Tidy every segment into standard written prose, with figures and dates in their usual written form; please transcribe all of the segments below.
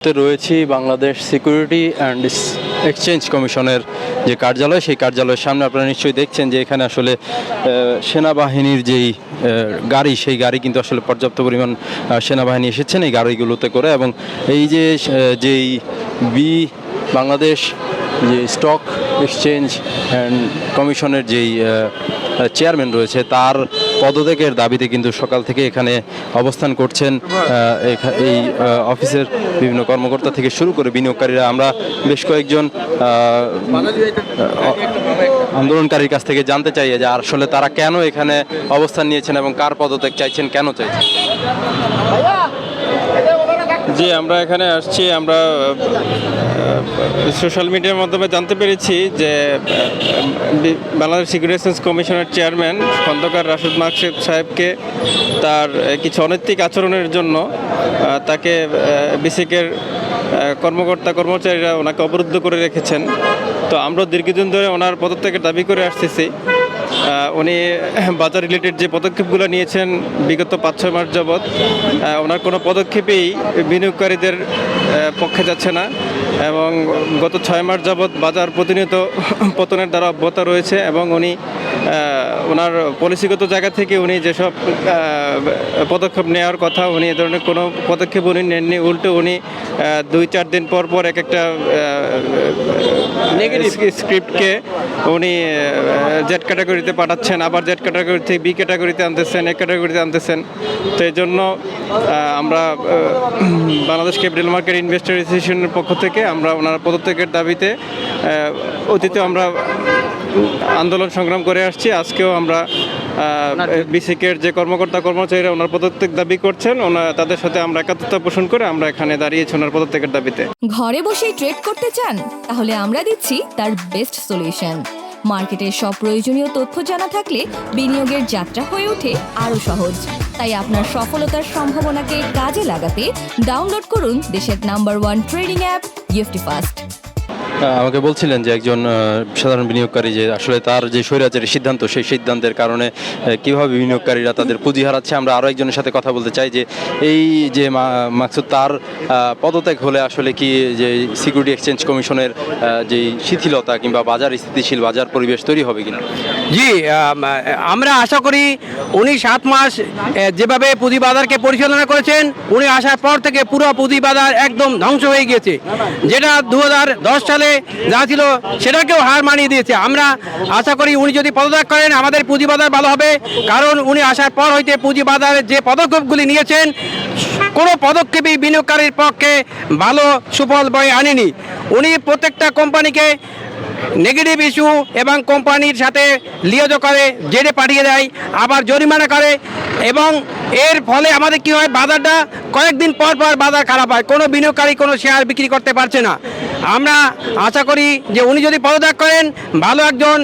রয়েছি Bangladesh security and exchange কমিশনের যে কার্যালয়, সেই কার্যালয়ের সামনে আপনারা নিশ্চয়ই দেখছেন যে এখানে আসলে সেনাবাহিনীর যেই গাড়ি, সেই গাড়ি কিন্তু আসলে পর্যাপ্ত পরিমাণ সেনাবাহিনী এসেছেন এই গাড়িগুলোতে করে। এবং এই যে যেই বাংলাদেশ যে স্টক এক্সচেঞ্জ অ্যান্ড কমিশনের যেই চেয়ারম্যান রয়েছে, তার পদত্যাগের দাবিতে কিন্তু সকাল থেকে এখানে অবস্থান করছেন এই অফিসের বিভিন্ন কর্মকর্তা থেকে শুরু করে বিনিয়োগকারীরা। আমরা বেশ কয়েকজন আন্দোলনকারীর কাছ থেকে জানতে চাই যে আসলে তারা কেন এখানে অবস্থান নিয়েছেন এবং কার পদত্যাগ চাইছেন, কেন চাইছেন। জি, আমরা এখানে আসছি, আমরা সোশ্যাল মিডিয়ার মাধ্যমে জানতে পেরেছি যে বাংলাদেশ সিকিউরিটি এক্সচেঞ্জ কমিশনের চেয়ারম্যান খন্দকার রাশেদ মাকসুদ সাহেবকে তার কিছু অনৈতিক আচরণের জন্য তাকে বিসিকের কর্মচারীরা ওনাকে অবরুদ্ধ করে রেখেছেন। তো আমরা দীর্ঘদিন ধরে ওনার পদত্যাগের দাবি করে আসতেছি। উনি বাজার রিলেটেড যে পদক্ষেপগুলো নিয়েছেন বিগত 5-6 মাস যাবৎ, ওনার কোনো পদক্ষেপেই বিনিয়োগকারীদের পক্ষে যাচ্ছে না এবং গত 6 মাস যাবৎ বাজার প্রতিনিয়ত পতনের দ্বারা অব্যাহত রয়েছে। এবং উনি ওনার পলিসিগত জায়গা থেকে উনি যেসব পদক্ষেপ নেওয়ার কথা, উনি এ ধরনের কোনো পদক্ষেপ উনি নেননি। উল্টো উনি 2-4 দিন পর একটা নেগেটিভ স্ক্রিপ্টকে উনি জেড ক্যাটাগরিতে পাঠাচ্ছেন, আবার জেড ক্যাটাগরি থেকে বি ক্যাটাগরিতে আনতেছেন, এ ক্যাটাগরিতে আনতেছেন। তো এই জন্য আমরা বাংলাদেশ ক্যাপিটাল মার্কেট ইনভেস্টর অ্যাসোসিয়েশনের পক্ষ থেকে আমরা ওনার পদত্যাগের দাবিতে অতীতে আমরা আন্দোলন সংগ্রাম করে আসছি। আজকেও আমরা বিসিকের যে কর্মচারীরা ওনার পদত্যাগ দাবি করছেন, তাদের সাথে আমরা একাত্মতা পোষণ করে আমরা এখানে দাঁড়িয়েছি ওনার পদত্যাগের দাবিতে। ঘরে বসেই ট্রেড করতে চান? তাহলে আমরা দিচ্ছি তার বেস্ট সলিউশন। মার্কেটের সব প্রয়োজনীয় তথ্য জানা থাকলে বিনিয়োগের যাত্রা হয়ে ওঠে আরো সহজ। তাই আপনার সফলতার সম্ভাবনাকে কাজে লাগাতে ডাউনলোড করুন দেশের number 1 trading app EFT fast. আমাকে বলছিলেন যে একজন সাধারণ বিনিয়োগকারী যে আসলে তার যে স্বৈরাচারী সিদ্ধান্ত, সেই সিদ্ধান্তের কারণে কীভাবে বিনিয়োগকারীরা তাদের পুঁজি হারাচ্ছে। আমরা আরও একজনের সাথে কথা বলতে চাই যে এই যে মাকসুদ, তার পদত্যাগ হলে আসলে কি যে সিকিউরিটি এক্সচেঞ্জ কমিশনের যেই শিথিলতা কিংবা বাজার স্থিতিশীল বাজার পরিবেশ তৈরি হবে কিনা। জি, আমরা আশা করি উনি 7 মাস যেভাবে পুঁজিবাজারকে পরিচালনা করেছেন, উনি আসার পর থেকে পুরো পুঁজিবাজার একদম ধ্বংস হয়ে গিয়েছে। যেটা 2010 সালে যা ছিল সেটাকেও হার মানিয়ে দিয়েছে। আমরা আশা করি উনি যদি পদত্যাগ করেন আমাদের পুঁজিবাজার ভালো হবে, কারণ উনি আসার পর হইতে পুঁজিবাজারের যে পদক্ষেপগুলি নিয়েছেন, কোনো পদক্ষেপই বিনিয়োগকারীর পক্ষে ভালো সুফল বয়ে আনেনি। উনি প্রত্যেকটা কোম্পানিকে নেগেটিভ ইস্যু এবং কোম্পানির সাথে লিয়াজো করে জেলে পাঠিয়ে দেয়, আবার জরিমানা করে। এবং এর ফলে আমাদের কি হয়, বাজারটা কয়েকদিন পর পর বাজার খারাপ হয়, কোনো বিনিয়োগকারী কোনো শেয়ার বিক্রি করতে পারছে না। আমরা আশা করি যে উনি যদি পদত্যাগ করেন, ভালো একজন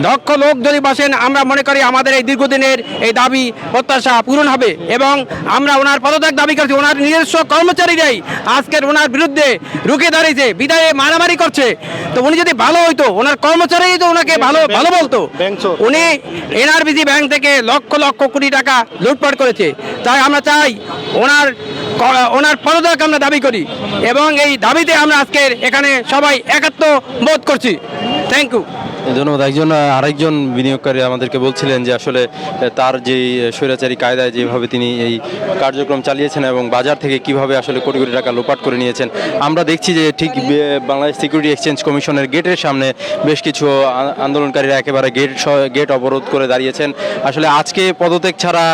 দক্ষ লোক যদি বসেন, আমরা মনে করি আমাদের এই দীর্ঘদিনের এই দাবি প্রত্যাশা পূরণ হবে। এবং আমরা ওনার পদত্যাগ দাবি করছি। ওনার নিজস্ব কর্মচারীরাই আজকের ওনার বিরুদ্ধে রুখে দাঁড়িয়েছে, বিদায়ে মারামারি করছে। তো উনি যদি ভালো হইতো, ওনার কর্মচারী তো ওনাকে ভালো বলতো। উনি এনআরবিসি ব্যাংক থেকে লক্ষ লক্ষ কোটি টাকা লুটপাট করেছে। তাই আমরা চাই ওনার পদত্যাগ আমরা দাবি করি এবং এই দাবিতে আমরা আজকের এখানে সবাই একাত্ম বোধ করছি। Thank you. ধন্যবাদ। আরেকজন বিনিয়োগকারী আমাদেরকে বলছিলেন যে আসলে তার যেই স্বৈরাচারী কায়দায় যেভাবে তিনি এই কার্যক্রম চালিয়েছেন এবং বাজার থেকে কিভাবে আসলে কোটি কোটি টাকা লোপাট করে নিয়েছেন। আমরা দেখছি যে ঠিক বাংলাদেশ সিকিউরিটি এক্সচেঞ্জ কমিশনের গেটের সামনে বেশ কিছু আন্দোলনকারীরা একেবারে গেট অবরোধ করে দাঁড়িয়েছেন। আসলে আজকে পদত্যাগ ছাড়া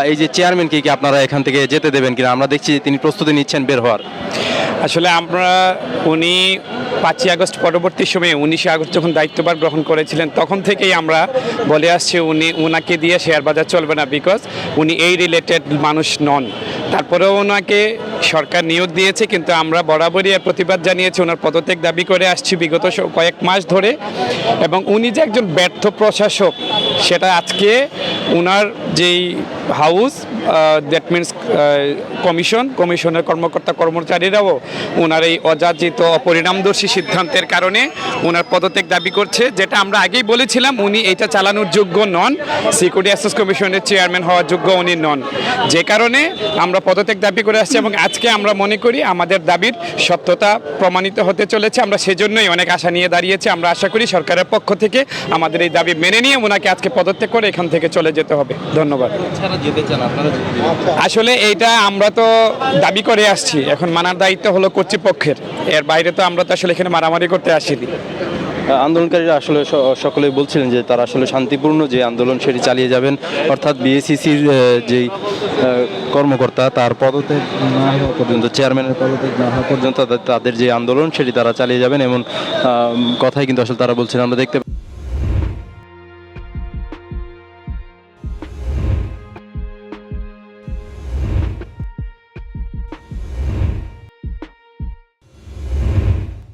এই যে চেয়ারম্যানকে কি আপনারা এখান থেকে যেতে দেবেন কিনা? আমরা দেখছি যে তিনি প্রস্তুতি নিচ্ছেন বের হওয়ার। আসলে উনি 5ই আগস্ট পরবর্তী সময়ে 19শে আগস্ট যখন দায়িত্বভার গ্রহণ করেছিলেন, তখন থেকেই আমরা বলে আসছি ওনাকে দিয়ে শেয়ার বাজার চলবে না, বিকজ উনি এই রিলেটেড মানুষ নন। তারপরেও ওনাকে সরকার নিয়োগ দিয়েছে, কিন্তু আমরা বরাবরই এর প্রতিবাদ জানিয়েছি, ওনার পদত্যাগ দাবি করে আসছি বিগত কয়েক মাস ধরে। এবং উনি যে একজন ব্যর্থ প্রশাসক, সেটা আজকে ওনার যেই হাউস দ্যাট মিনস কমিশনের কর্মকর্তা কর্মচারীরাও ওনার এই অযাচিত অপরিণামদর্শী সিদ্ধান্তের কারণে ওনার পদত্যাগ দাবি করছে, যেটা আমরা আগেই বলেছিলাম উনি এটা চালানোর যোগ্য নন, সিকিউরিটি অ্যাক্সেস কমিশনের চেয়ারম্যান হওয়ার যোগ্য উনি নন, যে কারণে আমরা পদত্যাগ দাবি করে আসছি। এবং আজকে আমরা মনে করি আমাদের দাবির সত্যতা প্রমাণিত হতে চলেছে, আমরা সেজন্যই অনেক আশা নিয়ে দাঁড়িয়েছি। আমরা আশা করি সরকারের পক্ষ থেকে আমাদের এই দাবি মেনে নিয়ে ওনাকে আজকে পদত্যাগ করে এখান থেকে চলে যেতে হবে। ধন্যবাদ। আসলে এইটা আমরা তো দাবি করে আসছি, এখন মানার দায়িত্ব হলো কর্তৃপক্ষের, এর বাইরে তো আমরা তো আসলে এখানে মারামারি করতে আসিনি। আন্দোলনকারীরা আসলে সকলেই বলছিলেন যে তারা আসলে শান্তিপূর্ণ যে আন্দোলন সেটি চালিয়ে যাবেন, অর্থাৎ বিএসিসির যেই কর্মকর্তা তার পদত্যাগ না হওয়া পর্যন্ত, চেয়ারম্যানের পদত্যাগ না হওয়া পর্যন্ত তাদের যে আন্দোলন সেটি তারা চালিয়ে যাবেন, এমন কথাই কিন্তু আসলে তারা বলছিলেন। আমরা দেখতে